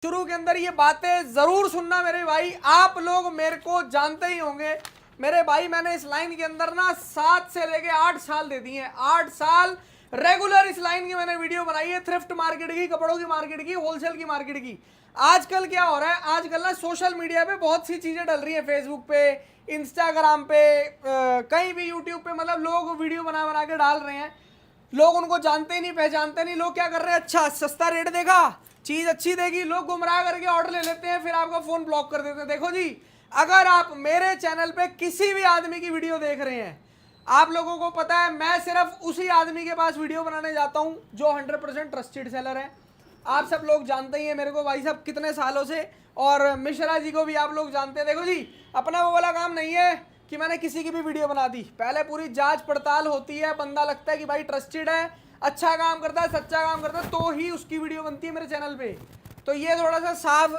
शुरू के अंदर ये बातें जरूर सुनना मेरे भाई। आप लोग मेरे को जानते ही होंगे मेरे भाई, मैंने इस लाइन के अंदर ना 7 से लेके 8 साल दे दिए हैं। 8 साल रेगुलर इस लाइन की मैंने वीडियो बनाई है, थ्रिफ्ट मार्केट की, कपड़ों की मार्केट की, होलसेल की मार्केट की। आजकल क्या हो रहा है, आजकल ना सोशल मीडिया पे बहुत सी चीजें डल रही है, फेसबुक पे, इंस्टाग्राम पे, कहीं भी यूट्यूब पे, मतलब लोग वीडियो बना बना के डाल रहे हैं। लोग उनको जानते ही नहीं, पहचानते नहीं। लोग क्या कर रहे हैं, अच्छा सस्ता रेट देखा, चीज अच्छी देगी, लोग गुमराह करके ऑर्डर ले लेते हैं, फिर आपका फोन ब्लॉक कर देते हैं। देखो जी, अगर आप मेरे चैनल पे किसी भी आदमी की वीडियो देख रहे हैं, आप लोगों को पता है मैं सिर्फ उसी आदमी के पास वीडियो बनाने जाता हूं जो 100% ट्रस्टेड सेलर है। आप सब लोग जानते ही हैं मेरे को भाई साहब कितने सालों से, और मिश्रा जी को भी आप लोग जानते हैं। देखो जी, अपना वो वाला काम नहीं है कि मैंने किसी की भी वीडियो बना दी, पहले पूरी जांच पड़ताल होती है, बंदा लगता है कि भाई ट्रस्टेड है, अच्छा काम करता है, सच्चा काम करता है, तो ही उसकी वीडियो बनती है मेरे चैनल पे। तो ये थोड़ा सा साफ,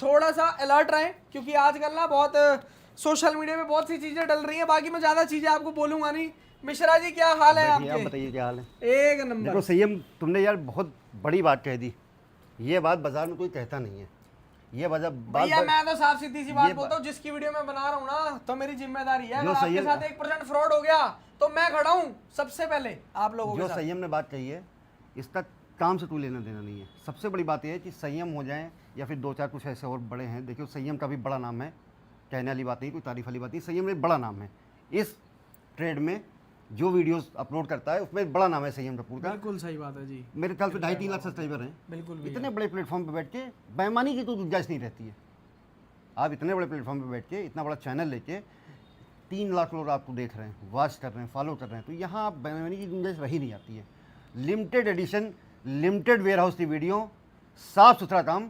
थोड़ा सा अलर्ट रहें, क्योंकि आजकल ना बहुत सोशल मीडिया में बहुत सी चीजें डल रही हैं। बाकी मैं ज्यादा चीजें आपको बोलूंगा नहीं। मिश्रा जी क्या हाल है आपके? आप बताइए क्या हाल है? एक नंबर। देखो संयम, तुमने यार बहुत बड़ी बात कह दी। ये बात बाजार में कोई कहता नहीं है। ये भैया मैं तो साफ सीधी सी बात बोलता हूँ, जिसकी वीडियो मैं बना रहा हूँ ना, तो मेरी जिम्मेदारी है। अगर आपके साथ 1% फ्रॉड हो गया तो मैं खड़ा हूँ सबसे पहले आप लोगों के साथ। जो संयम ने बात कही है, इसका काम से तू लेना देना नहीं है। सबसे बड़ी बात यह है कि संयम हो जाए, या फिर 2-4 कुछ ऐसे और बड़े हैं। देखियो संयम का भी बड़ा नाम है, कहने वाली बात नहीं, कोई तारीफ वाली बात नहीं। संयम में बड़ा नाम है इस ट्रेड में, जो वीडियोस अपलोड करता है उसमें बड़ा नाम है संयम कपूर का। बिल्कुल सही बात है जी। मेरे ख्याल से 2.5-3 लाख सब्सक्राइबर हैं। बिल्कुल इतने बड़े प्लेटफॉर्म पे बैठ के बेईमानी की तो गुंजाइश नहीं रहती है। आप इतने बड़े प्लेटफॉर्म पे बैठ के, इतना बड़ा चैनल लेके 3 लाख लोग आपको देख रहे हैं, वॉच कर रहे हैं, फॉलो कर रहे हैं, तो यहाँ आप बेईमानी की गुंजाइश रही नहीं आती है। Limited edition, limited warehouse की वीडियो, साफ सुथरा काम,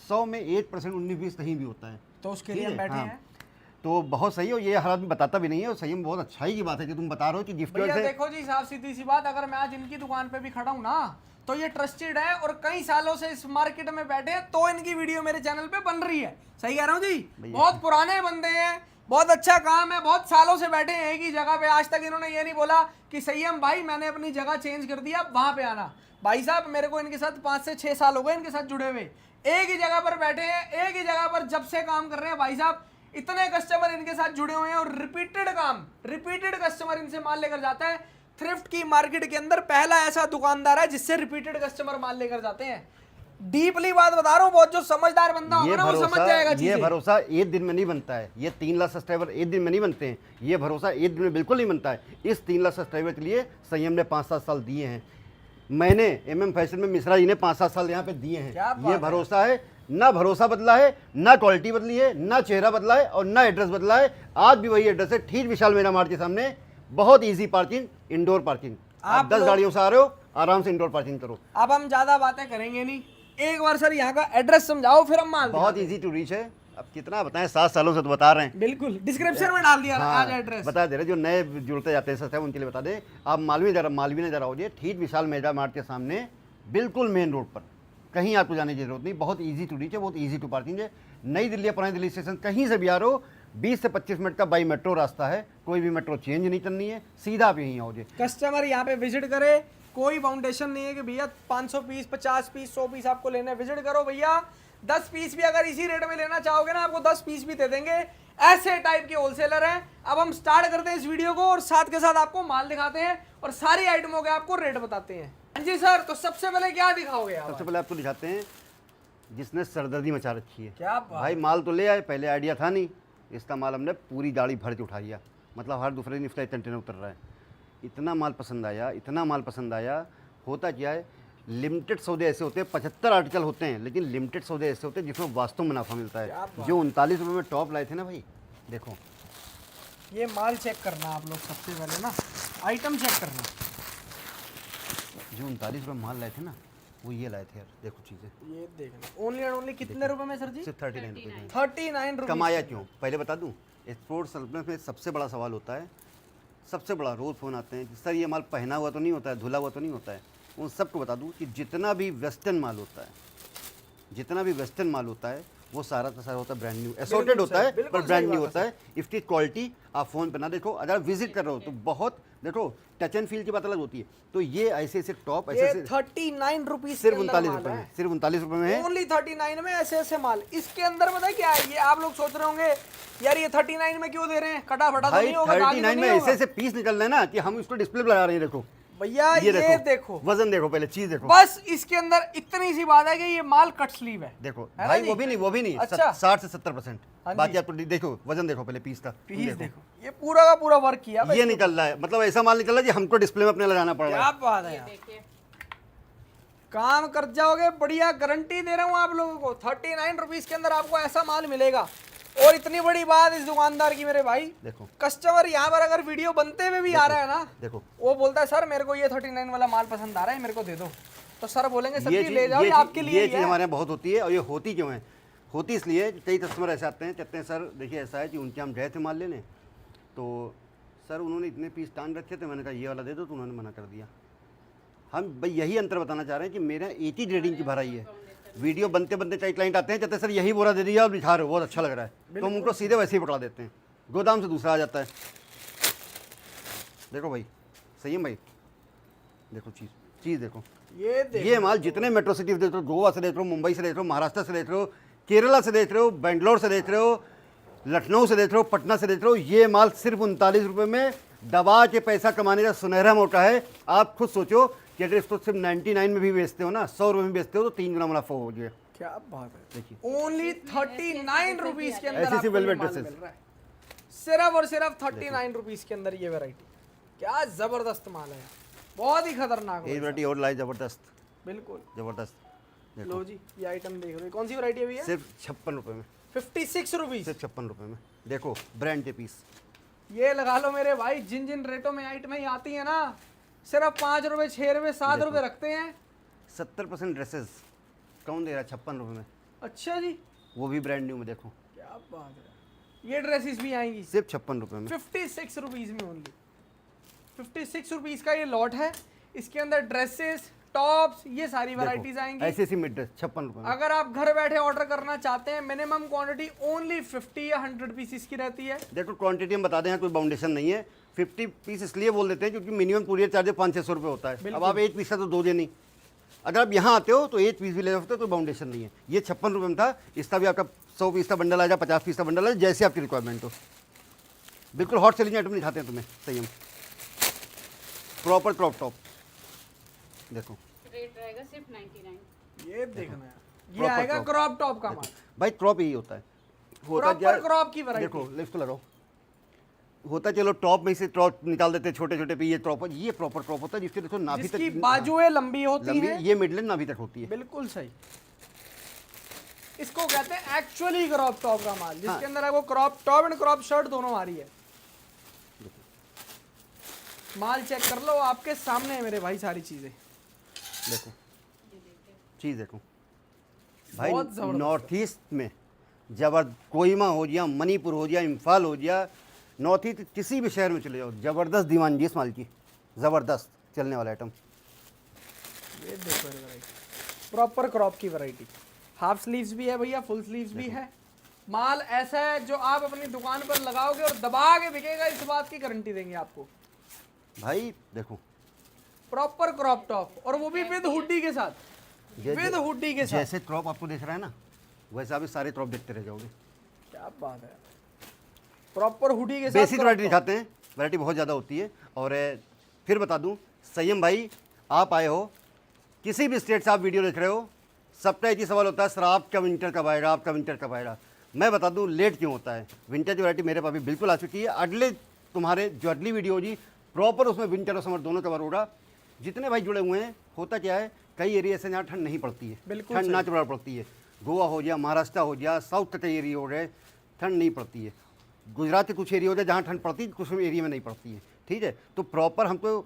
100 में 1% 19-20 कहीं भी होता है। तो उसके लिए हम बैठे हैं। तो बहुत सही हो, ये हर आदमी बताता भी नहीं है, और सही में बहुत अच्छाई की बात है कि तुम बता रहे हो कि गिफ्ट भैया देखो जी, साफ सीधी सी बात, अगर मैं आज इनकी दुकान पे भी खड़ा हूँ ना, तो ये ट्रस्टेड है और कई सालों से इस मार्केट में बैठे हैं, तो इनकी वीडियो मेरे चैनल पे बन रही है। सही कह रहा हूँ जी, बहुत पुराने बंदे हैं, बहुत अच्छा काम है, बहुत सालों से बैठे हैं एक ही जगह पे। आज तक इन्होंने ये नहीं बोला कि संयम भाई मैंने अपनी जगह चेंज कर दिया, वहां पे आना। भाई साहब मेरे को इनके साथ 5 से 6 साल हो गए इनके साथ जुड़े हुए, एक ही जगह पर बैठे हैं, एक ही जगह पर जब से काम कर रहे हैं। भाई साहब इतने कस्टमर इनके साथ जुड़े हुए हैं, और रिपीटेड कस्टमर इनसे माल लेकर जाता है। थ्रिफ्ट की मार्केट के अंदर पहला ऐसा दुकानदार है जिससे रिपीटेड कस्टमर माल लेकर जाते हैं। डीपली बात बता रहा हूँ, बहुत जो समझदार बंदा होगा ना वो समझ जाएगा। ये भरोसा एक दिन में नहीं बनता है। ये 3 लाख सब्सक्राइबर एक दिन में नहीं बनते हैं। ये भरोसा एक दिन में बिल्कुल नहीं बनता है। इस 3 लाख सब्सक्राइबर के लिए संयम ने 5-7 साल दिए हैं। मैंने MM फैशन में मिश्रा जी ने 5-7 साल यहाँ पे दिए हैं। ये भरोसा है, ना भरोसा बदला है, ना क्वालिटी बदली है, ना चेहरा बदला है, और ना एड्रेस बदला है। आज भी वही एड्रेस है, ठीक विशाल मेरा मार्ट के सामने। बहुत इजी पार्किंग, इंडोर पार्किंग। आप 10 गाड़ियों से आ रहे हो, आराम से इंडोर पार्किंग करो। अब हम ज्यादा बातें करेंगे नहीं, एक बार सर यहाँ का एड्रेस समझाओ, फिर हम माल। बहुत इजी टू रीच है। अब कितना बताएं, 7 सालों से तो बता रहे हैं। बिल्कुल डिस्क्रिप्शन में डाल दिया आज एड्रेस। बता दे रहे, जो नए जुड़ते जाते हैं सस्ते उनके लिए बता दे। आप मालवीय नजर आओगे, ठीक विशाल मेगा मार्ट के सामने, बिल्कुल मेन रोड पर, कहीं आपको जाने की जरूरत नहीं। बहुत इजी टू रीच है, बहुत इजी टू पार्किंग है। नई दिल्ली या पुरानी दिल्ली स्टेशन कहीं से भी आ रहे हो, 20 से 25 मिनट का बाई मेट्रो रास्ता है। कोई भी मेट्रो चेंज नहीं करनी है, सीधा आप यहीं आओगे। कस्टमर यहाँ पे विजिट करे, कोई फाउंडेशन नहीं है कि भैया 500 पीस, 50 पीस, 100 पीस आपको लेने। विजिट करो भैया, 10 पीस भी अगर इसी रेट में लेना चाहोगे ना, आपको 10 पीस भी दे देंगे। ऐसे टाइप के होलसेलर हैं। अब हम स्टार्ट करते हैं इस वीडियो को, और साथ के साथ आपको माल दिखाते हैं और सारी आइटमों के आपको रेट बताते हैं। हाँ जी सर, तो सबसे पहले क्या दिखाओगे आप? सबसे पहले आपको दिखाते हैं जिसने सरदर्दी मचा रखी है। क्या भाई माल तो ले आए, पहले आइडिया था नहीं, इसका माल हमने पूरी गाड़ी भर के उठाया। मतलब हर दूसरे दिन इसका कंटेनर उतर रहा है। इतना माल पसंद आया, इतना माल पसंद आया। होता क्या है, लिमिटेड सौदे ऐसे होते हैं, 75 आर्टिकल होते हैं, लेकिन लिमिटेड सौदे ऐसे होते हैं जिसमें वास्तव मुनाफा मिलता है। जो 39 रुपये में टॉप लाए थे ना भाई, देखो ये माल चेक करना आप लोग, सबसे पहले ना आइटम चेक करना। जो 39 रुपये माल लाए थे ना, वो ये लाए थे यार। देखो चीज़ें, ये देखना। ओनली एंड ओनली कितने रुपए में सर जी? सिर्फ 39 रुपये। 39 रुपये। कमाया क्यों, पहले बता दूं। एक्सपोर्ट सर्विस में सबसे बड़ा सवाल होता है, सबसे बड़ा रोज़ फ़ोन आते हैं कि सर ये माल पहना हुआ तो नहीं होता है, धुला हुआ तो नहीं होता है। उन सबको बता दूं कि जितना भी वेस्टर्न माल होता है, जितना भी वेस्टर्न माल होता है, वो सारा का सारा होता है ब्रांड न्यू, एसोर्टेड होता है, पर ब्रांड न्यू होता है। इसकी क्वालिटी आप फ़ोन पे ना देखो, अगर विजिट कर रहे हो तो बहुत देखो टच एंड फील की बात अलग होती है। तो ये ऐसे ऐसे टॉप ऐसे ये ऐसे 39 रुपीज सिर्फ 39 रुपए में, सिर्फ 39 रुपए में है। ओनली 39 में ऐसे ऐसे माल। इसके अंदर पता है क्या है, ये आप लोग सोच रहे होंगे यार ये 39 में क्यों दे रहे हैं, कटा फटा तो भाई नहीं होगा, दागी तो 39 में नहीं ऐसे होगा? ऐसे पीस निकल रहे हैं ना कि हम इसको डिस्प्ले पे लगा रहे हैं। देखो भैया ये देखो, वजन देखो, पहले चीज देखो। बस इसके अंदर इतनी सी बात है कि ये माल कट स्लीव है। देखो है ना भाई जी? वो भी नहीं अच्छा। 60 से 70%। हाँ जी। बाकी आपको देखो वजन देखो पहले पीस का, पीस देखो, ये पूरा का पूरा वर्क किया भाई। ये निकल रहा है, मतलब ऐसा माल निकल रहा है कि हमको डिस्प्ले में अपने लगाना पड़ रहा क्या है। बात है यार, काम कर जाओगे, बढ़िया गारंटी दे रहा हूँ आप लोगों को। 39 रुपीज के अंदर आपको ऐसा माल मिलेगा। और इतनी बड़ी बात इस दुकानदार की मेरे भाई, देखो कस्टमर यहाँ पर अगर वीडियो बनते हुए भी आ रहा है ना, देखो वो बोलता है सर मेरे को ये 39 वाला माल पसंद आ रहा है, मेरे को दे दो, तो सर बोलेंगे सर ये जी चीज ले जाओ, ये आपके लिए ये ही चीज है। हमारे यहाँ बहुत होती है। और ये होती क्यों है, होती इसलिए कि कई कस्टमर ऐसे आते हैं, कहते हैं सर देखिए ऐसा है कि उनके हम गए थे माल लेने, तो सर उन्होंने इतने पीस टान रखे थे, मैंने कहा ये वाला दे दो, तो उन्होंने मना कर दिया। हम भाई यही अंतर बताना चाह रहे हैं कि मेरा एक ही रेटिंग की भराई है। वीडियो बनते बनते कई क्लाइंट आते हैं, कहते हैं सर यही बोरा दे दिया और दिखा रहे हो, बहुत अच्छा लग रहा है, तो हम उनको सीधे वैसे ही पकड़ा देते हैं, गोदाम से दूसरा आ जाता है। देखो भाई सही है भाई, देखो चीज़ देखो, ये माल जितने मेट्रो सिटी देख रहे हो, गोवा से देख रहे हो, मुंबई से देख रहे हो, महाराष्ट्र से देख रहे हो, केरला से देख रहे हो, बेंगलोर से देख रहे हो, लखनऊ से देख रहे हो, पटना से देख रहे हो, ये माल सिर्फ 39 रुपये में दबा के पैसा कमाने का सुनहरा मौका है। आप खुद सोचो कि अगर इसको सिर्फ 99 में भी बेचते हो ना, 100 रुपये में बेचते हो, तो 3 गुना मुनाफा हो गया। क्या बात है, देखिए ओनली 39 रुपीज के अंदर ऐसी आपको ये वेलवेट माल ड्रेसेस। मिल रहा है, सिर्फ और सिर्फ 39 रुपीज के अंदर ये वैरायटी। क्या जबरदस्त माल है, बहुत ही खतरनाक ये है। वैरायटी और लाई ज़बरदस्त बिल्कुल, ज़बरदस्त। लो जी ये आइटम देख रहे हो, कौन सी वैरायटी है भैया? सिर्फ 56 रुपये में, 56 रुपीज, सिर्फ 56 रुपये में। देखो ब्रांड के पीस, ये लगा लो मेरे भाई, जिन जिन रेटों में आइटमें ही आती है ना, सिर्फ 5 रुपए, 6 रुपए, 7 रुपए रखते हैं। 70% ड्रेसेस कौन दे रहा है 56 रुपये में, अच्छा जी, वो भी ब्रांड न्यू में। देखो क्या बात है, ये ड्रेसेस भी आएंगी सिर्फ 56 रुपये में। 56 रुपीज में ओनली। 56 रुपीज का ये लॉट है, इसके अंदर ड्रेसेस, टॉप्स, ये सारी वैरायटीज आएंगी। ऐसी ऐसी मिड ड्रेस 56 रुपये में। अगर आप घर बैठे ऑर्डर करना चाहते हैं, मिनिमम क्वांटिटी ओनली 50 या 100 पीसेस की रहती है। देखो क्वांटिटी हम बता दें, यहाँ कोई बाउंडेशन नहीं है। 50 पीस इसलिए बोल देते हैं क्योंकि मिनिमम कुरियर चार्ज 500-600 रुपये होता है। अब आप एक पीस का तो दोगे नहीं, अगर आप यहाँ आते हो तो एक पीस भी ले सकते हो, तो बाउंडेशन नहीं है। ये 56 रुपये में था, इसका भी आपका 100 पीस का बंडल आ जाए, 50 पीस का बंडल आ जाए, जैसे आपकी रिक्वायरमेंट हो। बिल्कुल हॉट सेलिंग आइटम दिखाते हैं तुम्हें, सही हम प्रॉपर क्रॉप टॉप। देखो रेट रहेगा सिर्फ 99। ये देखना है, ये Proper आएगा crop। क्रॉप टॉप का माल, भाई क्रॉप यही होता है, होता प्रॉपर क्रॉप की वैरायटी। देखो लेफ्ट लगाओ, होता चलो टॉप में से टॉप निकाल देते हैं छोटे छोटे पे, ये प्रॉपर, ये प्रॉपर क्रॉप होता है जिसके देखो नाभि जिसकी तक बाजुएं लंबी होती लंबी, हैं। ये मिडल नाभि तक होती है। बिल्कुल सही, इसको कहते हैं एक्चुअली क्रॉप टॉप का माल, जिसके अंदर आपको crop top and crop shirt दोनों आ रही है। माल चेक कर लो, आपके सामने है मेरे भाई सारी चीजें। देखो चीज़ देखो भाई, बहुत जबरदस्त नॉर्थ ईस्ट में कोहिमा हो गया, मणिपुर हो गया, इम्फाल हो गया, नॉर्थ ईस्ट किसी भी शहर में चले जाओ, ज़बरदस्त दीवानगी इस माल की, ज़बरदस्त चलने वाला आइटम। ये देखो प्रॉपर क्रॉप की वैरायटी, हाफ स्लीव्स भी है भैया, फुल स्लीव्स भी है। माल ऐसा है जो आप अपनी दुकान पर लगाओगे और दबा के बिकेगा, इस बात की गारंटी देंगे आपको। भाई देखो प्रॉपर क्रॉप टॉप, और वो भी विद हुडी के साथ, विद हुडी के साथ। जैसे क्रॉप आपको दिख रहा है ना, वैसे आप सारे क्रॉप देखते रह जाओगे। क्या बात है, प्रॉपर हुडी के साथ। Basic crop variety top। दिखाते हैं, वैरायटी बहुत ज़्यादा होती है। और फिर बता दूं, संयम भाई आप आए हो, किसी भी स्टेट से आप वीडियो देख रहे हो, सबका एक ही सवाल होता है, सर आपका विंटर कब आएगा, आपका विंटर कब आएगा। मैं बता दूं लेट क्यों होता है। विंटर की वैरायटी मेरे पास भी बिल्कुल आ चुकी है। अगले तुम्हारे जो अगली वीडियो होगी प्रॉपर, उसमें विंटर और समर दोनों कवर होगा। जितने भाई जुड़े हुए हैं, होता क्या है, कई एरिया से जहाँ ठंड नहीं पड़ती है, बिल्कुल ठंड सही। ना चढ़ा पड़ती है। गोवा हो गया, महाराष्ट्र हो गया, साउथ के कई एरिया हो गए, ठंड नहीं पड़ती है। गुजरात के कुछ एरिया हो गए जहाँ ठंड पड़ती है, कुछ एरिया में नहीं पड़ती है। ठीक है, तो प्रॉपर हमको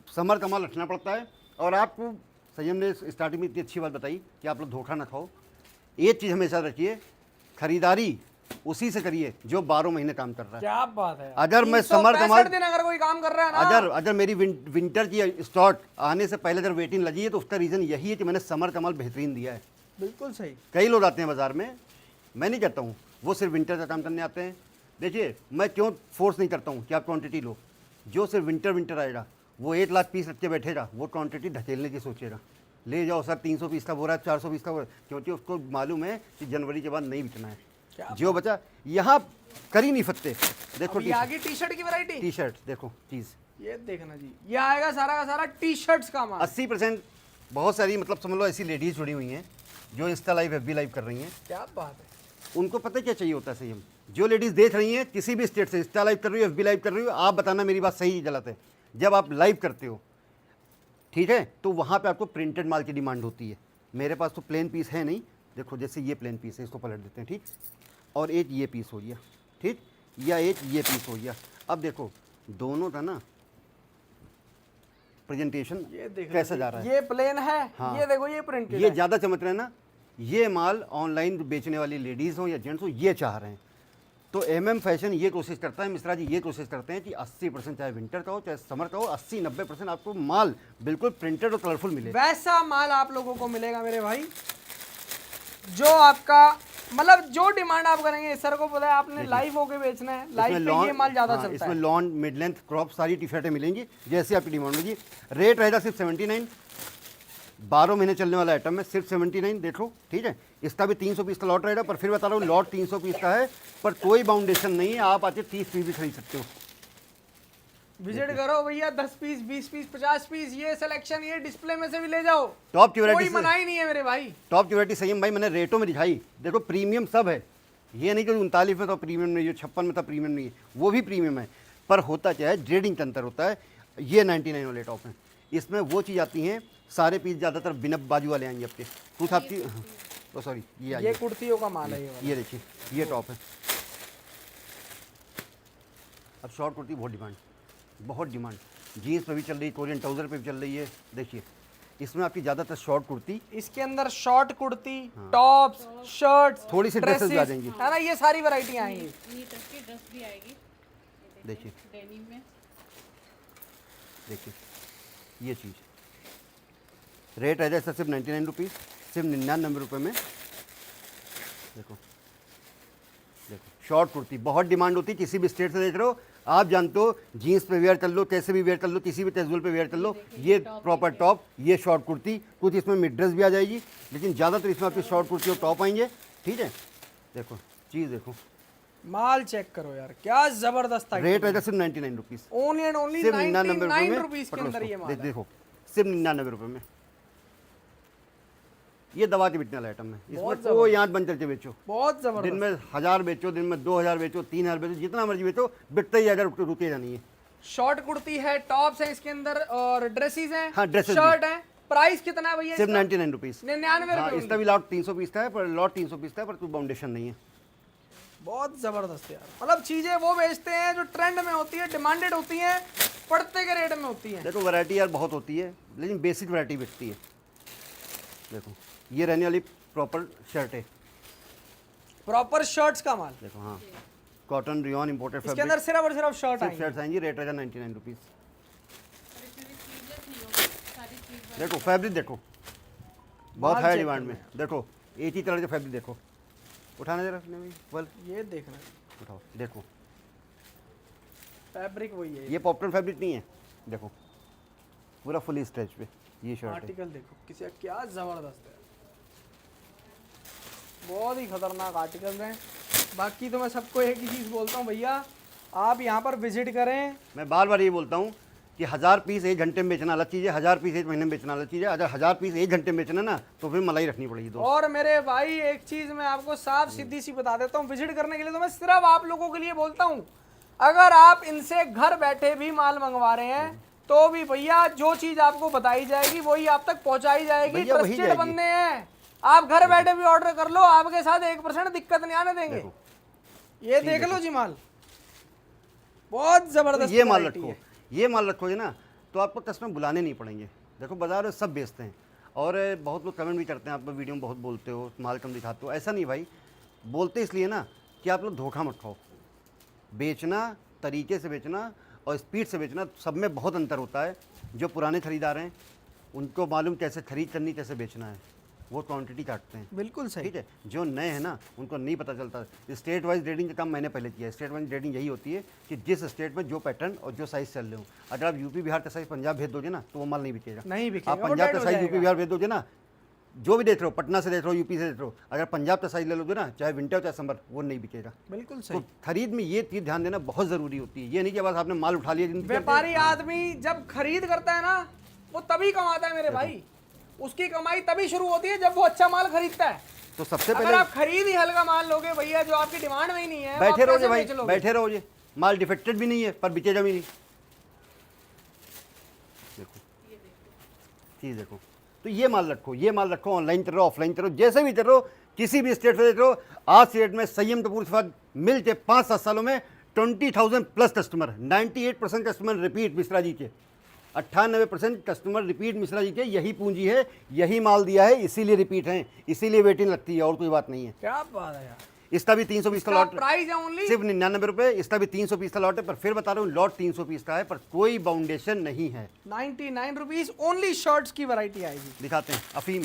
समर का माल रखना पड़ता है। और आपको संयम ने स्टार्टिंग में इतनी अच्छी बात बताई कि आप लोग धोखा ना खाओ। एक चीज़ हमेशा रखिए, खरीदारी उसी से करिए जो 12 महीने काम कर रहा है। क्या बात है, अगर मैं समर का माल, 365 दिन अगर कोई काम कर रहा है ना, अगर मेरी विंटर की स्टॉक आने से पहले अगर वेटिंग लगी है, तो उसका रीज़न यही है कि मैंने समर का माल बेहतरीन दिया है। बिल्कुल सही। कई लोग आते हैं बाज़ार में, मैं नहीं कहता हूँ, वो सिर्फ विंटर का काम करने आते हैं। देखिए मैं क्यों फोर्स नहीं करता हूँ कि आप क्वांटिटी लो, जो सिर्फ विंटर आएगा वो 1 लाख पीस रख के बैठेगा, वो क्वांटिटी धकेलने की सोचेगा, ले जाओ सर 300 पीस का बोरा है, 400 पीस का बोरा, क्योंकि उसको मालूम है कि जनवरी के बाद नहीं बिकना है। जो बचा यहाँ कर ही नहीं सकते। देखो अब ये आगे टी शर्ट की वैरायटी, टी शर्ट देखो चीज़, ये देखना जी, ये आएगा सारा का सारा टी शर्ट्स का माल। 80% बहुत सारी मतलब समझ लो ऐसी लेडीज जुड़ी हुई हैं जो इंस्टा लाइव FB लाइव कर रही हैं। क्या बात है। उनको पता क्या चाहिए होता है संयम। जो लेडीज देख रही हैं किसी भी स्टेट से, इंस्टा लाइव कर रही हो, FB लाइव कर रही हो, आप बताना मेरी बात सही गलत है। जब आप लाइव करते हो, ठीक है, तो वहाँ पे आपको प्रिंटेड माल की डिमांड होती है। मेरे पास तो प्लेन पीस है नहीं, देखो जैसे ये प्लेन पीस है, इसको पलट देते हैं, ठीक, और एक ये पीस हो गया, ठीक, या एक ये पीस हो गया। अब देखो दोनों का ना प्रेजेंटेशन ये देखना कैसा जी, जा रहा है। ये प्लेन है, हाँ। ये देखो ये प्रिंटेड ये है। ज़्यादा चमक रहे हैं ना, ये माल ऑनलाइन बेचने वाली लेडीज़ हो या जेंट्स हो, ये चाह रहे हैं। तो MM फैशन ये कोशिश करता है, मिश्रा जी ये कोशिश करते हैं कि 80% चाहे विंटर का हो चाहे समर का हो, 80-90% आपको माल बिल्कुल प्रिंटेड और कलरफुल मिले। वैसा माल आप लोगों को मिलेगा मेरे भाई, जो आपका मतलब जो डिमांड आप करेंगे। सर को पता है आपने लाइव होके बेचना है, लाइव पे ये माल ज़्यादा चलता इसमें है। लॉन मिड लेंथ क्रॉप सारी टी शर्टें मिलेंगी जैसी आपकी डिमांड होगी। रेट रहेगा सिर्फ 79, 12 महीने चलने वाला आइटम है, सिर्फ 79 देखो, ठीक है। इसका भी 300 पीस का लॉट रहेगा, पर फिर बता रहा हूँ लॉट 300 पीस का है, पर कोई बाउंडेशन नहीं है, आप आके 30 पीस भी खरीद सकते हो। विजिट करो भैया, 10 पीस 20 पीस 50 पीस, ये सिलेक्शन ये डिस्प्ले में से भी ले जाओ, टॉप की कोई वैरायटी, मनाही नहीं है मेरे भाई। टॉप की वैरायटी संयम भाई मैंने रेटों में दिखाई, देखो प्रीमियम सब है। ये नहीं कि 39 में तो प्रीमियम नहीं, जो 56 में था प्रीमियम नहीं है, वो भी प्रीमियम है। पर होता क्या है, ग्रेडिंग का अंतर होता है। ये 99 वाले टॉप हैं, इसमें वो चीज़ आती हैं, सारे पीस ज़्यादातर बिना बाजू वाले आएंगे आपके। कुछ आपकी तो सॉरी ये कुर्तियों का माल है ये वाला। ये देखिए ये टॉप है। अब शॉर्ट कुर्ती बहुत डिमांड, जीन्स पे भी चल रही है, कोरियन ट्राउजर पे भी चल रही है। देखिए इसमें आपकी ज़्यादातर शॉर्ट कुर्ती, इसके अंदर शॉर्ट कुर्ती, टॉप्स, शर्ट्स, थोड़ी सी ड्रेसेस भी आ जाएंगी, है ना, ये सारी वैरायटी आएंगी। नीट की ड्रेस भी आएगी, देखिए डेनिम में। देखिए ये चीज़ रेट है जैसा सिर्फ 99 रुपीज़, सिर्फ 99 रुपये में। देखो देखो शॉर्ट कुर्ती बहुत डिमांड होती है, किसी भी स्टेट से देख रहे हो आप जानते हो, जीन्स पे वेयर कर लो, कैसे भी वेयर कर लो, किसी भी कैजुअल पे वेयर कर लो। ये प्रॉपर टॉप, ये शॉर्ट कुर्ती, कुछ इसमें मिड ड्रेस भी आ जाएगी, लेकिन ज़्यादातर इसमें आपकी शॉर्ट कुर्ती और टॉप आएंगे, ठीक है। देखो चीज़ देखो, माल चेक करो यार, क्या जबरदस्त है। रेट है सिर्फ 99 रुपीज़, ओनली एंड ओनली सिर्फ 99 रुपीस के अंदर ये माल है। देखो सिर्फ 99 रुपये में ये दबा के बिकने वाला आइटम है। इसमें कोई आंच बंद करके बेचो, बहुत जबरदस्त। दिन में 1000 बेचो, दिन में 2000 बेचो, 3000 बेचो, जितना मर्जी बेचो, बिकता ही अगर रुकेगा नहीं है। शॉर्ट कुर्ती है, टॉप्स है इसके अंदर, और ड्रेसेस हैं, हाँ, dresses शर्ट है। प्राइस कितना है भैया सिर्फ इसका? 99 रुपीज़। 99 हाँ, रुपये। इसका भी लॉट 300 पीस का है, पर लॉट 300 पीस का है, पर कोई बाउंडेशन नहीं है। बहुत जबरदस्त यार, मतलब चीजें वो बेचते हैं जो ट्रेंड में होती है, डिमांडेड होती हैं, पड़ते के रेट में होती हैं। देखो वैरायटी यार बहुत होती है, लेकिन बेसिक वैरायटी बिकती है। देखो ये रहने वाली प्रॉपर शर्ट है, प्रॉपर शर्ट्स का माल। देखो हाँ, कॉटन रियॉन इम्पोर्टेड इसके फैब्रिक, अंदर सिर्फ और सिर्फ शर्ट सिर्फ आएंगे। शर्ट्स आएंगी, रेट रहेगा 99 रुपीज़। और इसमें भी स्लीवलेस नहीं होगा, सारी स्लीव देखो फैब्रिक देखो, बहुत माल हाई check डिमांड में। देखो एक ही कलर के फैब्रिक देखो, उठाने जरा अपने भाई, बल ये देखना, उठाओ, देखो फैब्रिक वही है। ये पॉपकॉर्न फैब्रिक नहीं है, देखो पूरा फुली स्ट्रेच पे ये शर्ट है। आर्टिकल देखो किसी का क्या जबरदस्त है, बहुत ही खतरनाक आर्टिकल हैं। बाकी तो मैं सबको एक ही चीज़ बोलता हूँ भैया, आप यहाँ पर विजिट करें। मैं बार बार ये बोलता हूँ कि 1000 पीस एक घंटे में बेचना अलग चीज़ है, 1000 पीस एक महीने में बेचना अलग चीज़ है। अगर 1000 पीस एक घंटे में बेचना ना, तो फिर मलाई रखनी पड़ेगी दोस्त। और मेरे भाई एक चीज़ मैं आपको साफ सीधी सी बता देता हूँ, विजिट करने के लिए तो मैं सिर्फ आप लोगों के लिए बोलता हूँ। अगर आप इनसे घर बैठे भी माल मंगवा रहे हैं तो भी भैया जो चीज़ आपको बताई जाएगी वही आप तक पहुँचाई जाएगी। भैया वही ट्रस्टेड जाएगी। बंदे हैं, आप घर बैठे भी ऑर्डर कर लो, आपके साथ 1% दिक्कत नहीं आने देंगे। देखो, ये देख लो जी माल, बहुत तो जबरदस्त ये माल variety रखो, है। ये माल रखोगे ना तो आपको कस्टमर बुलाने नहीं पड़ेंगे। देखो बाजार में सब बेचते हैं, और बहुत लोग कमेंट भी करते हैं, आप वीडियो में बहुत बोलते हो, माल कम दिखाते हो। ऐसा नहीं भाई, बोलते इसलिए ना कि आप लोग धोखा मत खाओ। बेचना, तरीके से बेचना और स्पीड से बेचना, सब में बहुत अंतर होता है। जो पुराने खरीदार हैं उनको मालूम कैसे खरीद करनी, कैसे बेचना है। वो क्वांटिटी काटते हैं। बिल्कुल सही। ठीक है, जो नए हैं ना उनको नहीं पता चलता। स्टेट वाइज रेटिंग का काम मैंने पहले किया है। स्टेट वाइज रेटिंग यही होती है कि जिस स्टेट में जो पैटर्न और जो साइज चल रहे हो, अगर आप यूपी बिहार का साइज पंजाब भेज दोगे ना तो वो माल नहीं बिकेगा। नहीं बिकेगा, आप वो पंजाब dead का हो साइज जाएगा। यूपी बिहार भेज दोगे ना, जो भी देख रहे हो, पटना से देख रहे हो, यूपी से देख रहे हो, अगर पंजाब का साइज ले लोगे ना, चाहे विंटर हो चाहे समर, वो नहीं बिकेगा। बिल्कुल सही। तो खरीद में ये चीज़ ध्यान देना बहुत ज़रूरी होती है। ये नहीं कि बस आपने माल उठा लिया जिंदगी भर। व्यापारी आदमी जब खरीद करता है ना, वो तभी कमाता है मेरे भाई। उसकी कमाई तभी शुरू होती है जब वो अच्छा माल खरीदता है। तो सबसे अगर पहले आप खरीद ही हल्का माल लोगे भैया, जो आपकी डिमांड में ही नहीं है, वो बैठे आप रहो कैसे भाई, बेच लोगे? बैठे रहो जी, माल डिफेक्टेड भी नहीं है पर बिकेगा भी नहीं। देखो चीज़ देखो, तो ये माल रखो, ये माल रखो, ऑनलाइन चल रहे हो, ऑफलाइन चल रहे हो, जैसे भी चल रहे हो, किसी भी स्टेट से देख रहे हो। आज स्टेट में संयम कपूर के बाद मिल के 5-7 सालों में 20,000 plus customer, 98% customer repeat Mishra ji के, 98% कस्टमर रिपीट मिश्रा जी के। यही पूंजी है, यही माल दिया है, इसीलिए रिपीट है, इसीलिए वेटिंग लगती है, और कोई बात नहीं है। क्या बात है यार। इसका भी 300 पीस का लॉट, प्राइस है ओनली सिर्फ 99 रुपए। इसका भी 300 पीस का लॉट है, पर फिर बता रहा हूँ लॉट 300 पीस का है, पर कोई बाउंडेशन नहीं है। 99 रुपीज ओनली। शर्ट्स की वैरायटी आएगी। दिखाते हैं अफीम,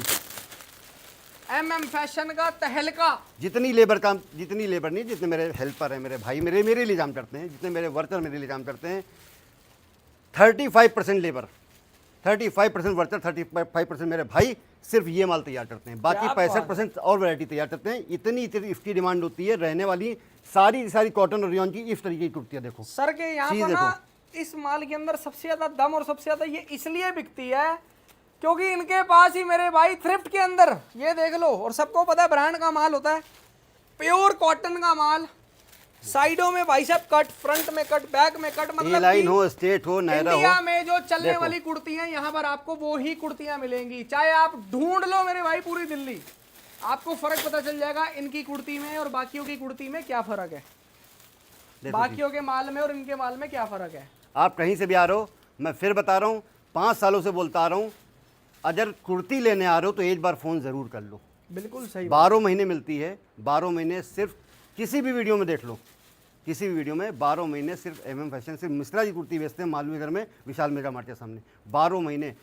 फैशन का तहलका। जितनी लेबर काम, जितनी लेबर नहीं, जितने मेरे हेल्पर हैं, मेरे भाई मेरे लिए काम करते हैं, जितने मेरे वर्कर मेरे लिए काम करते हैं, 35% लेबर, 35% वर्कर, 35% मेरे भाई सिर्फ ये माल तैयार करते हैं। बाकी क्या बात 65% और वैरायटी तैयार करते हैं। इतनी इसकी डिमांड होती है, रहने वाली सारी कॉटन और रियॉन की इस तरीके की कुर्तियाँ देखो। सर के यहाँ चीज़ पर ना इस माल के अंदर सबसे ज्यादा दम और सबसे ज्यादा ये इसलिए बिकती है क्योंकि इनके पास ही मेरे भाई थ्रिफ्ट के अंदर, ये देख लो, और सबको पता है ब्रांड का माल होता है, प्योर कॉटन का माल, साइडों में भाई साहब कट, फ्रंट में कट, बैक में कट, ए मतलब लाइन कि हो, स्टेट हो, नायरा इंडिया हो, में जो चलने देखो। वाली कुर्ती हैं यहाँ पर आपको वो ही कुर्तियां मिलेंगी। चाहे आप ढूंढ लो मेरे भाई पूरी दिल्ली, आपको फर्क पता चल जाएगा इनकी कुर्ती में और बाकियों की कुर्ती में क्या फर्क है, देखो बाकियों के माल में और इनके माल में क्या फर्क है। आप कहीं से भी आ रहे हो, मैं फिर बता रहा हूँ, 5 सालों से बोलता आ रहा हूँ, अगर कुर्ती लेने आ रहे हो तो एक बार फ़ोन ज़रूर कर लो। बिल्कुल सही। 12 महीने मिलती है, 12 महीने सिर्फ, किसी भी वीडियो में देख लो, किसी भी वीडियो में 12 महीने सिर्फ एमएम फैशन, सिर्फ मिश्रा जी कुर्ती बेचते हैं मालवीय घर में, विशाल मेगा मार्ट के सामने। 12 महीने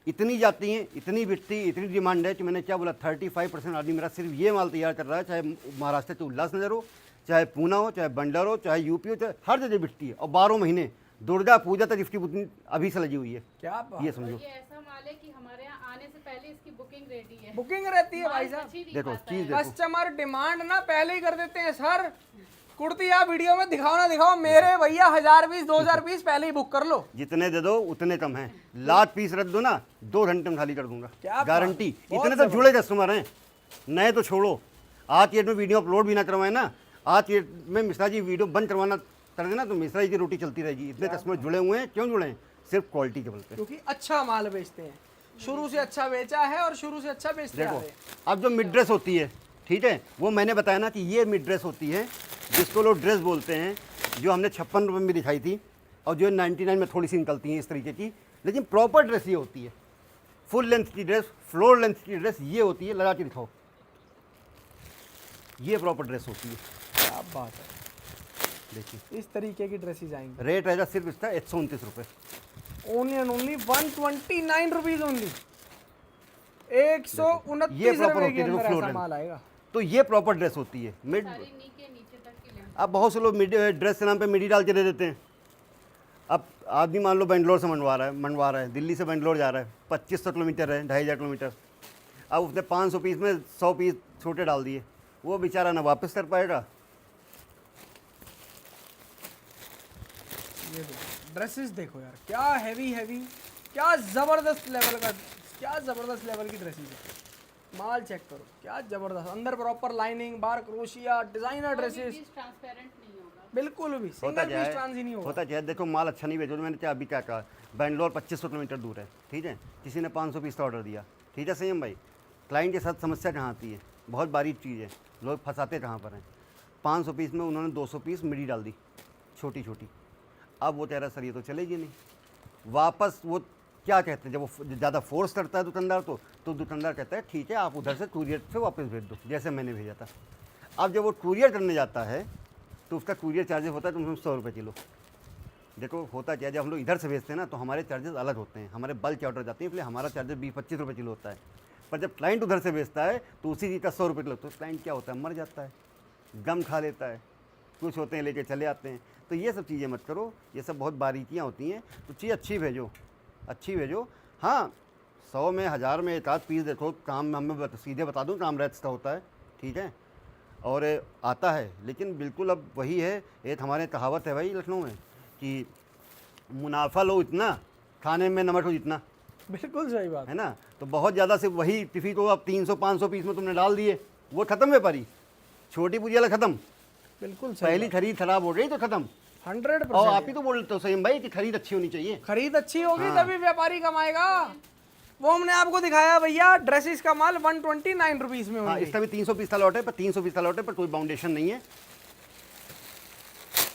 इतनी जाती हैं, इतनी बिकती, इतनी डिमांड है कि मैंने क्या बोला, 35% आदमी मेरा सिर्फ ये माल तैयार कर रहा है। चाहे महाराष्ट्र के उल्लासनगर हो, चाहे पूना हो, चाहे बंडर हो, चाहे यूपी हो, चाहे हर जगह बिकती है। और 12 महीने दुर्गा पूजा तक इसकी बुकिंग अभी से लगी हुई है। क्या बात, ये समझो, ये ऐसा माल है कि हमारे यहाँ आने से पहले इसकी बुकिंग रेडी है। बुकिंग रहती है भाई माल साहब। अच्छी देखो दिखाता है। चीज़ देखो, कस्टमर डिमांड ना पहले ही कर देते हैं। सर कुर्ती आप वीडियो में दिखाओ ना दिखाओ, मेरे भैया 1000 पीस 2000 पीस पहले ही बुक कर लो। जितने दे दो उतने कम हैं। लाख पीस रख दो ना, 2 घंटे में खाली कर दूंगा, क्या गारंटी। बात, बहुत इतने तो जुड़े कस्टमर हैं, नए तो छोड़ो। आज की डेट में वीडियो अपलोड भी ना करवाए ना, आज की डेट में मिश्रा जी वीडियो बंद करवाना कर देना तो मिश्रा जी की रोटी चलती रहेगी। इतने कस्टमर जुड़े हुए हैं, क्यों जुड़े हैं? सिर्फ क्वालिटी के बल पे। क्योंकि अच्छा माल बेचते हैं, शुरू से अच्छा बेचा है और शुरू से अच्छा बेचते आ देखो रहे हैं। अब जो मिड ड्रेस होती है, ठीक है, वो मैंने बताया ना कि ये मिड ड्रेस होती है जिसको लोग ड्रेस बोलते हैं, जो हमने 56 रुपये में दिखाई थी और जो 99 में थोड़ी सी निकलती हैं इस तरीके की, लेकिन प्रॉपर ड्रेस ये होती है। फुल लेंथ की ड्रेस, फ्लोर लेंथ की ड्रेस ये होती है। लगा के दिखाओ, ये प्रॉपर ड्रेस होती है। क्या बात है, देखिए इस तरीके की ड्रेसेस आएंगी। रेट रहेगा सिर्फ इसका 129 रुपये। Only and only 129 rupees only. 129 ये proper रुपए होती के है, देखो अंदर floor ऐसा length। माल आएगा। तो ये प्रॉपर ड्रेस होती है। मिड, सारी नी के नीचे तक की लेंथ। अब बहुत से लोग मिड ड्रेस के नाम पे मिडी डाल के दे देते हैं। अब आदमी मान लो बेंगलोर से मंडवा रहा है, दिल्ली से बेंगलोर जा रहा है, 2500 किलोमीटर है, 2500 किलोमीटर। अब उसने 500 पीस में 100 पीस छोटे डाल दिए, वो बेचारा ना वापस कर पाएगा। ये देखो ड्रेसेस देखो यार, क्या हैवी हैवी, क्या जबरदस्त लेवल का, क्या जबरदस्त लेवल की ड्रेसेस है। माल चेक करो, क्या जबरदस्त, अंदर प्रॉपर लाइनिंग, बार क्रोशिया, डिजाइनर ड्रेसेस, ट्रांसपेरेंट नहीं होगा। बिल्कुल भी होता सिंगल क्या पीस है, ट्रांस ही नहीं होगा। होता क्या है, देखो माल अच्छा नहीं बेचो। तो मैंने क्या अभी क्या कहा, बेंगलोर 2500 किलोमीटर दूर है, ठीक है, किसी ने 500 पीस का ऑर्डर दिया, ठीक है संयम भाई। क्लाइंट के साथ समस्या कहाँ आती है, बहुत बारीक चीज़ है, लोग फंसाते कहाँ पर हैं। 500 पीस में उन्होंने 200 पीस मिडी डाल दी, छोटी छोटी। अब वो कह रहा सर ये तो चलेगी नहीं, वापस वो क्या कहते हैं, जब वो ज़्यादा फोर्स करता है दुकानदार तो दुकानदार कहता है ठीक है आप उधर से कुरियर से वापस भेज दो, जैसे मैंने भेजा था। अब जब वो कुरियर करने जाता है तो उसका कुरियर चार्जेस होता है तुम 100 रुपये किलो। देखो होता क्या है, जब हम लोग इधर से भेजते हैं ना तो हमारे चार्जेस अलग होते हैं, हमारे बल्क ऑर्डर जाते हैं, इसलिए हमारा चार्जेस 20-25 रुपये किलो होता है। पर जब क्लाइंट उधर से बेचता है तो उसी चीज़ का 100 रुपये किलो, तो क्लाइंट क्या होता है, मर जाता है, गम खा लेता है, कुछ होते हैं लेके चले आते हैं। तो ये सब चीज़ें मत करो, ये सब बहुत बारीकियाँ होती हैं। तो चीज़ अच्छी भेजो, अच्छी भेजो। हाँ 100 में 1000 में एक आध पीस देखो, काम हमें सीधे बता दूँ काम रेट्स का होता है, ठीक है, और आता है। लेकिन बिल्कुल अब वही है, एक हमारे कहावत है भाई लखनऊ में कि मुनाफा लो इतना, खाने में नमक हो जितना, बिल्कुल सही बात है ना। तो बहुत ज़्यादा से वही टिफ़ी को अब 300-500 पीस में तुमने डाल दिए, वो ख़त्म व्यापारी, छोटी पूजी वाला ख़त्म, बिल्कुल सही पहली खरीद खराब हो गई तो ख़त्म। 100%। और आप ही तो बोलते हो सही भाई कि खरीद अच्छी होनी चाहिए। खरीद अच्छी होगी तभी व्यापारी कमाएगा। वो हमने आपको दिखाया भैया, ड्रेसेस का माल 129 रुपीज में हाँ होंगे। इसका भी 300 पीस का लॉट है, पर 300 पीस का लॉट है, पर कोई बाउंडेशन नहीं है।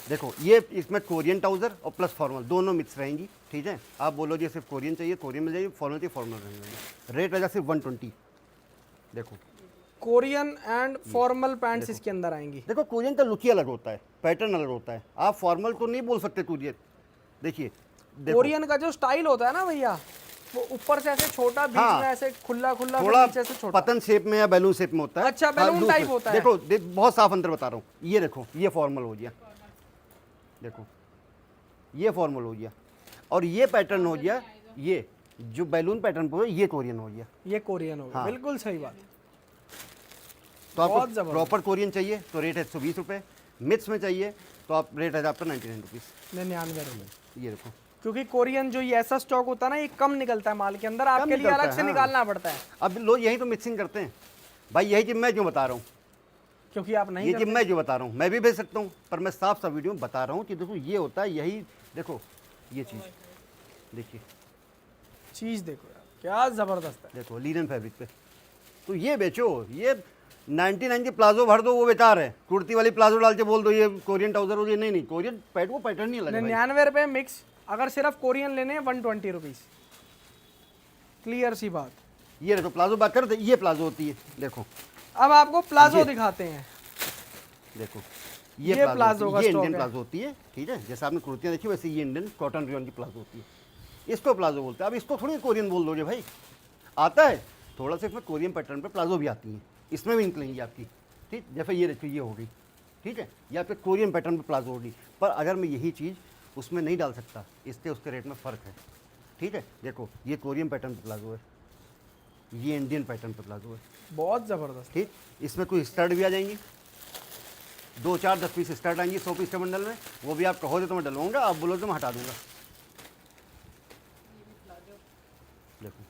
देखो ये इसमें कोरियन ट्राउजर और प्लस फॉर्मल दोनों मिक्स रहेंगी, ठीक है। आप बोलो जी सिर्फ कोरियन चाहिए, कोरियन मिल जाएगी, फॉर्मल चाहिए, फॉर्मल रहेंगे। रेट रहेगा सिर्फ 120। देखो कोरियन एंड फॉर्मल पैंट्स इसके अंदर आएंगी। देखो कोरियन का लुक ही अलग होता है, पैटर्न अलग होता है। आप फॉर्मल तो नहीं बोल सकते कोरियन। देखिए कोरियन का जो स्टाइल होता है ना भैया, वो ऊपर से ऐसे छोटा, बीच हाँ, में ऐसे खुला खुला, थोड़ा नीचे से छोटा। पतन शेप में या बैलून शेप में होता है। अच्छा, हाँ, बैलून लूज टाइप में। होता है। देखो बहुत साफ अंतर बता रहा हूँ। ये देखो ये फॉर्मल हो गया, देखो ये फॉर्मल हो गया, और ये पैटर्न हो गया, ये जो बैलून पैटर्न पे ये कोरियन हो गया। ये कोरियन होगा। हाँ। बिल्कुल सही बात। तो बहुत आपको जबरदस्त। प्रॉपर कोरियन चाहिए तो रेट है 120 रुपये, मिक्स में चाहिए तो आप रेट है आपका 99 रुपीज़। 99 रुपए। ये देखो क्योंकि कोरियन जो ये ऐसा स्टॉक होता है ना, ये कम निकलता है माल के अंदर, आपके लिए निकलता अलग है, से हाँ। निकालना पड़ता है। अब लोग यही तो मिक्सिंग करते हैं भाई, यही चीज़ मैं क्यों बता रहा हूँ, क्योंकि आप नहीं ये करते। चीज़ मैं जो बता रहा हूँ, मैं भी भेज सकता हूँ, पर मैं साफ साफ वीडियो में बता रहा हूँ कि देखो ये होता है, यही देखो ये चीज़ देखिए, चीज देखो यार, क्या जबरदस्त है। देखो लीलन फैब्रिक पे। तो ये बेचो, ये 99 की प्लाजो भर दो वो बेकार है, कुर्ती वाली प्लाजो डाल के बोल दो ये कोरियन ट्राउजर हो, ये नहीं कोरियन पैट वो पैटर्न नहीं लगा। 99 रुपए मिक्स, अगर सिर्फ कोरियन लेने हैं 120 रुपीज। क्लियर सी बात। ये देखो प्लाजो बात कर, ये प्लाजो होती है, देखो अब आपको प्लाजो दिखाते हैं। देखो ये ये प्लाजो का ये स्टॉक इंडियन है। प्लाजो होती है, ठीक है। जैसे आपने कुर्तियाँ देखी वैसे ये इंडियन कॉटन रियन की प्लाजो होती है, इसको प्लाजो बोलते हैं। अब इसको थोड़ी कोरियन बोल दोगे भाई, आता है थोड़ा सा इसमें कोरियन पैटर्न पे प्लाजो भी आती है, इसमें भी निकलेंगी आपकी, ठीक। जैसे ये देखो ये होगी, ठीक है, या फिर कोरियन पैटर्न पे प्लाजो होगी। पर अगर मैं यही चीज़ उसमें नहीं डाल सकता, इसके उसके रेट में फ़र्क है, ठीक है। देखो ये कोरियन पैटर्न पे प्लाजो है, ये इंडियन पैटर्न पे प्लाजो है, बहुत जबरदस्त। ठीक। इसमें कोई स्टर्ट भी आ जाएंगी, 2 4 10 पीस स्टर्ट आएंगी 100 पीस के बंडल में, वो भी आप कहोगे तो मैं डलवाऊंगा, आप बोलो तो मैं हटा दूंगा। देखो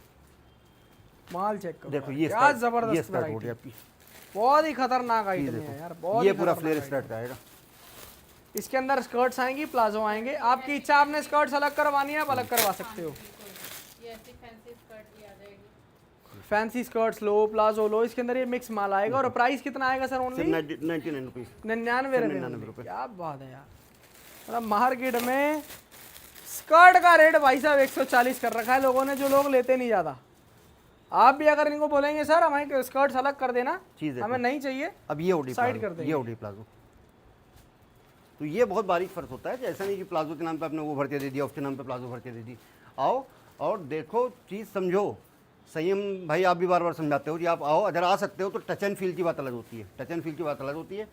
माल चेक करो देखो यार, ये क्या स्टर्ट, ये जबरदस्त स्टर्ट हो वैरायटी। गई आपकी, बहुत ही खतरनाक ये आइटम है देखो यार, बहुत ये ही पूरा खतरनाक फ्लेयर item। स्टर्ट का आएगा। इसके अंदर स्कर्ट्स आएंगी, प्लाजो आएंगे। आपकी इच्छा, आपने स्कर्ट्स अलग करवानी है आप अलग करवा सकते हो। ये ऐसी फैंसी स्कर्ट भी आ जाएगी। फैंसी स्कर्ट्स लो, प्लाजो लो, इसके अंदर ये मिक्स माल आएगा। और प्राइस कितना आएगा सर? Only 99 rupees. 99 99 रुपए। क्या बात है यार, मतलब मार्केट में स्कर्ट का रेट भाई साहब 140 कर रखा है लोगों ने, जो लोग लेते नहीं ज़्यादा। आप भी अगर इनको बोलेंगे सर हमें स्कर्ट्स अलग कर देना, चीज़ है हमें नहीं चाहिए, अब ये ओडी साइड कर प्लाजो, देंगे। ये ओडी प्लाजो। तो ये बहुत बारीक फ़र्क होता है कि ऐसा नहीं कि प्लाजो के नाम पे आपने वो भर के दे दिया, उसके नाम पे प्लाजो भर के दे दी। आओ और देखो, चीज़ समझो। संयम भाई आप भी बार बार समझाते हो कि आप आओ, अगर आ सकते हो तो टच एंड फील की बात अलग होती है, टच एंड फील की बात अलग होती है।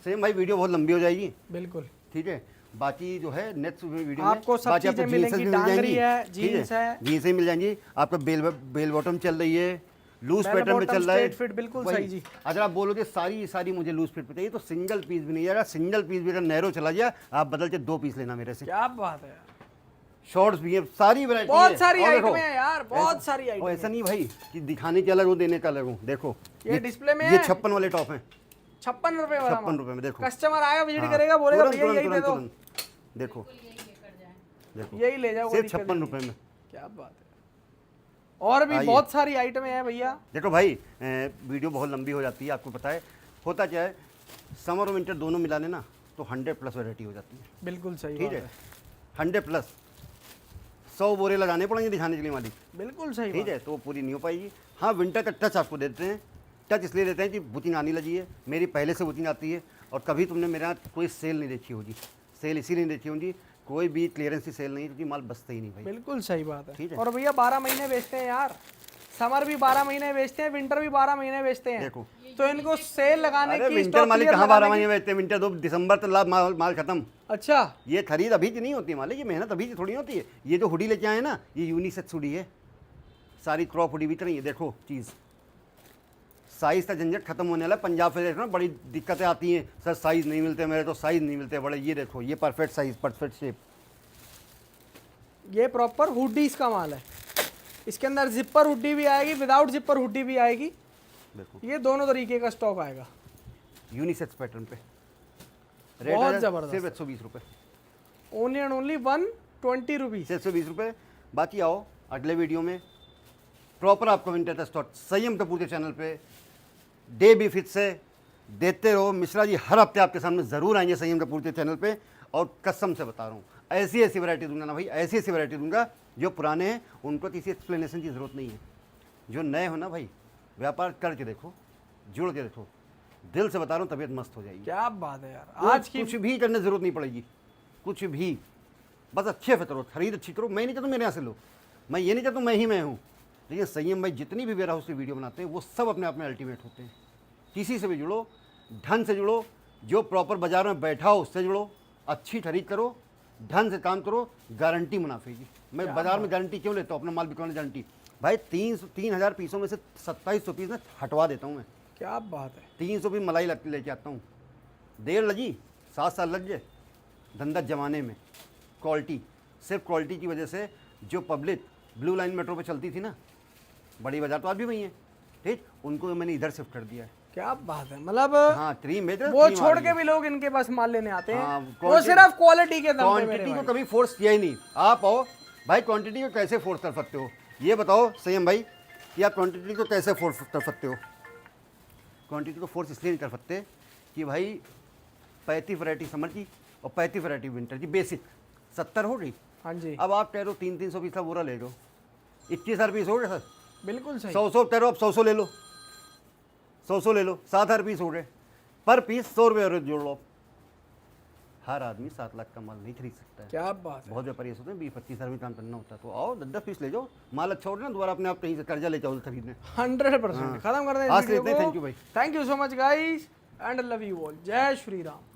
संयम भाई वीडियो बहुत लंबी हो जाएगी, बिल्कुल। ठीक है। बाकी जो है नेक्स्ट वीडियो आपको सब बाकी चीजें जीन्सेस मिलेंगी, भी मिल डांगरी जाएंगी, है, ठीक जीन्स है। जीन्सें मिल जाएंगी आपका। बेल बॉटम चल रही है, लूज बेल पैटर्न में बॉटम, चल रहा है, स्ट्रेट फिट, बिल्कुल वही। सही जी। अगर आप बोलोगे सारी मुझे लूज फिट पे चाहिए तो सिंगल पीस भी नहीं जाएगा। सिंगल पीस भी अगर नैरो चला गया, आप बदल के 2 पीस लेना मेरे से। क्या बात है यार, शॉर्ट्स भी है, सारी वैरायटी बहुत सारी आइटम है यार, बहुत सारी और आइटम। ऐसा नहीं भाई कि दिखाने के अलग हो, देने का अलग हो। देखो ये डिस्प्ले में ये है 56 वाले टॉप हैं, 56 रुपए वाला 56 रुपए में। देखो कस्टमर आएगा, विजिट हाँ, करेगा, बोलेगा तुरंत, भैया यही तुरंत, दे दो, तुरंत। देखो यही लेकर जाएं। देखो यही ले जाओ, कोई सिर्फ दिक्कत 56 नहीं। रुपए में। क्या बात है, और भी आइए। बहुत सारी आइटमें हैं भैया। देखो भाई वीडियो बहुत लंबी हो जाती है, आपको पता है। होता क्या है, समर और विंटर दोनों मिला लेना तो 100+ वैरायटी हो जाती है, बिल्कुल सही ठीक बात है। 100+, 100 बोरे लगाने पड़ेंगे दिखाने के लिए मालिक, बिल्कुल सही ठीक बात। है। तो वो पूरी नहीं हो पाएगी। हाँ विंटर का टच आपको देते हैं, टच इसलिए देते हैं कि बुकिंग आने लगी है, मेरी पहले से बुकिंग आती है। और कभी तुमने मेरे यहाँ कोई सेल नहीं देखी होगी, सेल इसीलिए नहीं देखी होगी, कोई भी क्लियरेंस की सेल नहीं, क्योंकि माल बचता ही नहीं भाई। बिल्कुल सही बात ठीक है। है। और भैया 12 महीने बेचते हैं यार, समर भी 12 महीने बेचते हैं, विंटर भी 12 महीने बेचते हैं। देखो। तो इनको सेल लगाने अरे की, विंटर स्टॉक मालिक क्लियर कहाँ 12 लगाने महीने बेचते हैं? विंटर तो दिसंबर तक माल खत्म। अच्छा, ये खरीद अभी की नहीं होती है मालिक, ये मेहनत अभी की थोड़ी होती है। ये जो हुडी लेके आए ना, ये यूनिसेक्स हुडी है, सारी क्रॉप हुडी भी नहीं है। देखो चीज़, साइज़ का झंझट खत्म होने वाला है। पंजाब से देखो ना बड़ी दिक्कतें आती हैं, सर साइज़ नहीं मिलते मेरे, तो साइज़ नहीं मिलते बड़े। ये देखो, ये परफेक्ट साइज़, परफेक्ट शेप। ये प्रॉपर हुडीज का माल है। इसके अंदर जिपर हुडी भी आएगी, विदाउट जिपर हुडी भी आएगी। देखो ये दोनों तरीके का स्टॉक आएगा। यूनिसेक्स पैटर्न पे बहुत है जबरदस्त। सिर्फ 120 रुपये, ओनली एंड ओनली 120 रुपीज। 120 रुपये। बाकी आओ अगले वीडियो में प्रॉपर आपको विंटर का स्टॉक संयम कपूर के चैनल पे डे बी फिट से देते रहो। मिश्रा जी हर हफ्ते आपके सामने ज़रूर आएंगे संयम कपूर के चैनल पे, और कसम से बता रहा हूँ ऐसी ऐसी वैरायटी दूंगा ना भाई, ऐसी ऐसी वैरायटी दूंगा। जो पुराने हैं उनको किसी एक्सप्लेनेशन की ज़रूरत नहीं है, जो नए हो ना भाई व्यापार करके देखो, जुड़ के देखो, दिल से बता रहा हूँ तबीयत मस्त हो जाएगी। क्या बात है यार, आज आज की कुछ भी करने की जरूरत नहीं पड़ेगी, कुछ भी, बस अच्छे से करो, खरीद अच्छी करो। मैं नहीं चाहता मेरे यहाँ से लो, मैं ये नहीं चाहता मैं ही मैं हूँ, लेकिन संयम भाई जितनी भी वेयर हाउस की वीडियो बनाते हैं वो सब अपने आप में अल्टीमेट होते हैं। किसी से भी जुड़ो, ढंग से जुड़ो, जो प्रॉपर बाजार में बैठा हो उससे जुड़ो, अच्छी खरीद करो, ढंग से काम करो, गारंटी मुनाफे की। मैं बाजार में गारंटी क्यों लेता हूँ? अपना माल बिकवाने गारंटी भाई 3,000 पीसों में से 2700 पीस ना हटवा देता हूँ मैं। क्या बात है। 300 पीस मलाई लेके आता हूँ। देर लगी, 7 साल लग गए धंधा जमाने में। क्वालिटी, सिर्फ क्वालिटी की वजह से जो पब्लिक ब्लू लाइन मेट्रो पे चलती थी ना, बड़ी बाजार तो आज भी वही है, ठीक, उनको मैंने इधर शिफ्ट कर दिया है। क्या बात है, मतलब हाँ, क्रीम बेच रहे, वो क्रीम आ छोड़ रही के है। भी लोग इनके पास माल लेने आते हैं। हाँ, वो quantity- सिर्फ क्वालिटी के दम पे मेरे क्वांटिटी को भाई। कभी फोर्स किया ही नहीं। आप आओ भाई, क्वांटिटी को कैसे फोर्स कर सकते हो? ये बताओ संयम भाई कि आप क्वांटिटी को कैसे फोर्स कर सकते हो? क्वांटिटी को फोर्स इसलिए नहीं कर सकते कि भाई 35 वैरायटी समर की और 35 वैरायटी विंटर की, बेसिक 70 हो गई। हाँ जी, अब आप कह रहे हो 300 पीस का बोरा ले लो, 21,000 पीस हो गए सर। बिल्कुल सही। 100 कह रहे हो, अब 100 ले लो, 100 ले लो, 7,000 पीस हो गए, पर पीस 100 रुपये और जोड़ लो। हर आदमी 7 लाख का माल नहीं खरीद सकता है। क्या बात है। बहुत व्यापारी ऐसे होते हैं 20-25,000 भी काम करना होता है, तो आओ 10-10 पीस ले जाओ, माल अच्छा हो ना, दोबारा अपने आप कहीं से कर्जा ले जाओ खरीदने। 100% खत्म कर दें आज के लिए इतना ही, thank you भाई। Thank you so much guys and love you all. जय श्री राम।